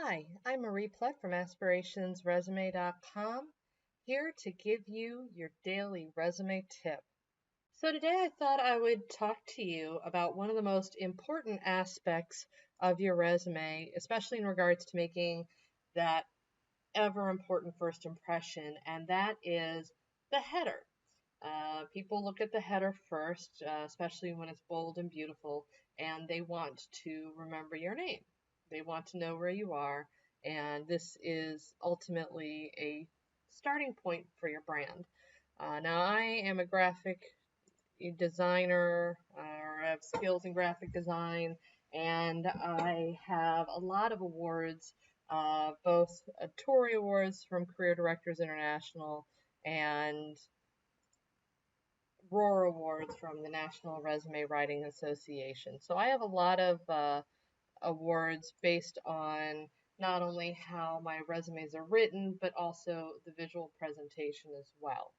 Hi, I'm Marie Plutt from aspirationsresume.com, here to give you your daily resume tip. So today I thought I would talk to you about one of the most important aspects of your resume, especially in regards to making that ever important first impression, and that is the header. People look at the header first, especially when it's bold and beautiful, and they want to remember your name. They want to know where you are, and this is ultimately a starting point for your brand. Now, I am a graphic designer, or I have skills in graphic design, and I have a lot of awards, both Tory Awards from Career Directors International and ROAR Awards from the National Resume Writing Association. So I have a lot of awards based on not only how my resumes are written, but also the visual presentation as well.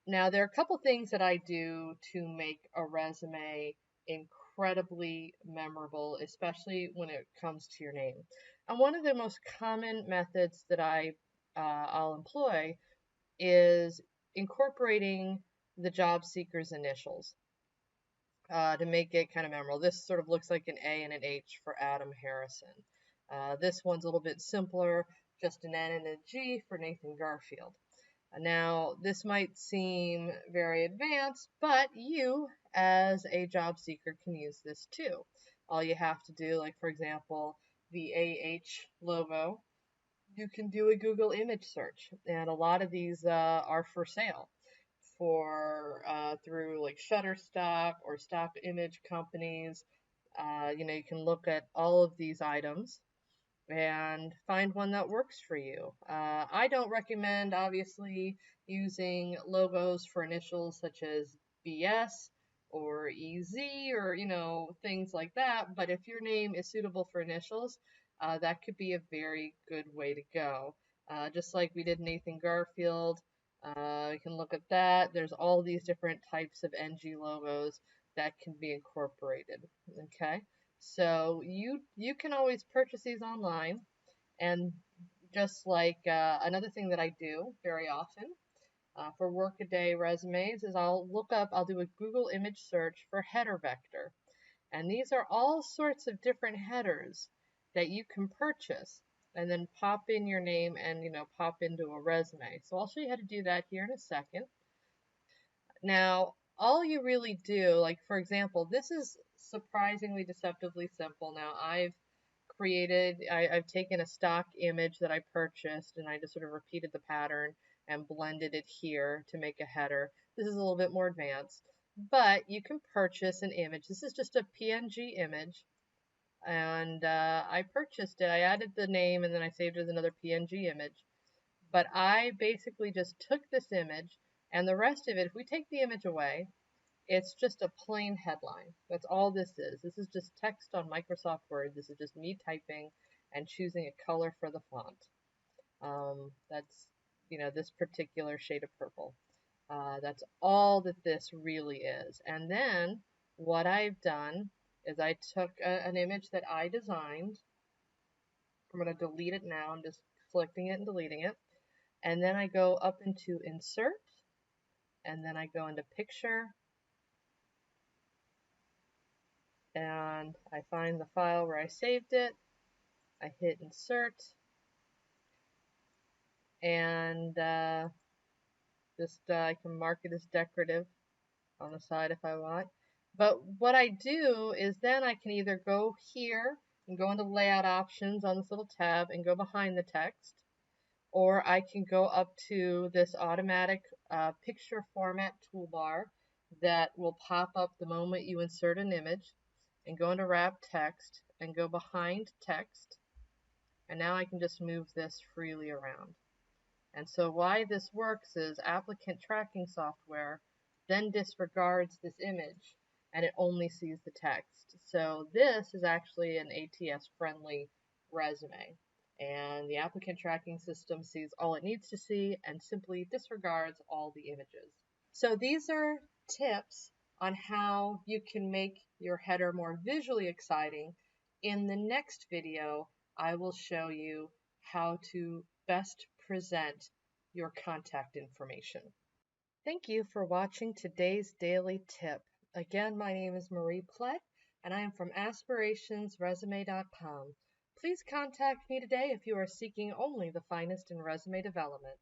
Now, there are a couple things that I do to make a resume incredibly memorable, especially when it comes to your name. And one of the most common methods that I'll employ is incorporating the job seeker's initials to make it kind of memorable. This sort of looks like an A and an H for Adam Harrison. This one's a little bit simpler, just an N and a G for Nathan Garfield. Now, this might seem very advanced, but you, as a job seeker, can use this too. All you have to do, like for example, the AH logo, you can do a Google image search, and a lot of these are for sale through like Shutterstock or stock image companies. You can look at all of these items and find one that works for you. I don't recommend, obviously, using logos for initials such as BS or EZ or, things like that. But if your name is suitable for initials, that could be a very good way to go. Just like we did Nathan Garfield, you can look at that. There's all these different types of NG logos that can be incorporated. Okay. So you can always purchase these online, and just like another thing that I do very often for workaday resumes is I'll do a Google image search for header vector, and these are all sorts of different headers that you can purchase and then pop in your name and pop into a resume. So I'll show you how to do that here in a second. Now, all you really do, like for example, this is surprisingly deceptively simple. Now, I've taken a stock image that I purchased and I just sort of repeated the pattern and blended it here to make a header. This is a little bit more advanced, but you can purchase an image. This is just a PNG image, and I purchased it. I added the name and then I saved it as another PNG image. But I basically just took this image, and the rest of it, if we take the image away, it's just a plain headline. That's all this is. This is just text on Microsoft Word. This is just me typing and choosing a color for the font. That's, this particular shade of purple. That's all that this really is. And then what I've done is I took an image that I designed. I'm going to delete it now. I'm just selecting it and deleting it. And then I go up into Insert, and then I go into Picture, and I find the file where I saved it. I hit Insert, and I can mark it as decorative on the side if I want. But what I do is then I can either go here and go into Layout Options on this little tab and go behind the text, or I can go up to this automatic picture format toolbar that will pop up the moment you insert an image, and go into Wrap Text and go behind text, and now I can just move this freely around. And so why this works is applicant tracking software then disregards this image and it only sees the text. So this is actually an ATS-friendly resume, and the applicant tracking system sees all it needs to see and simply disregards all the images. So these are tips on how you can make your header more visually exciting. In the next video, I will show you how to best present your contact information. Thank you for watching today's daily tip. Again, my name is Marie Plett, and I am from aspirationsresume.com. Please contact me today if you are seeking only the finest in resume development.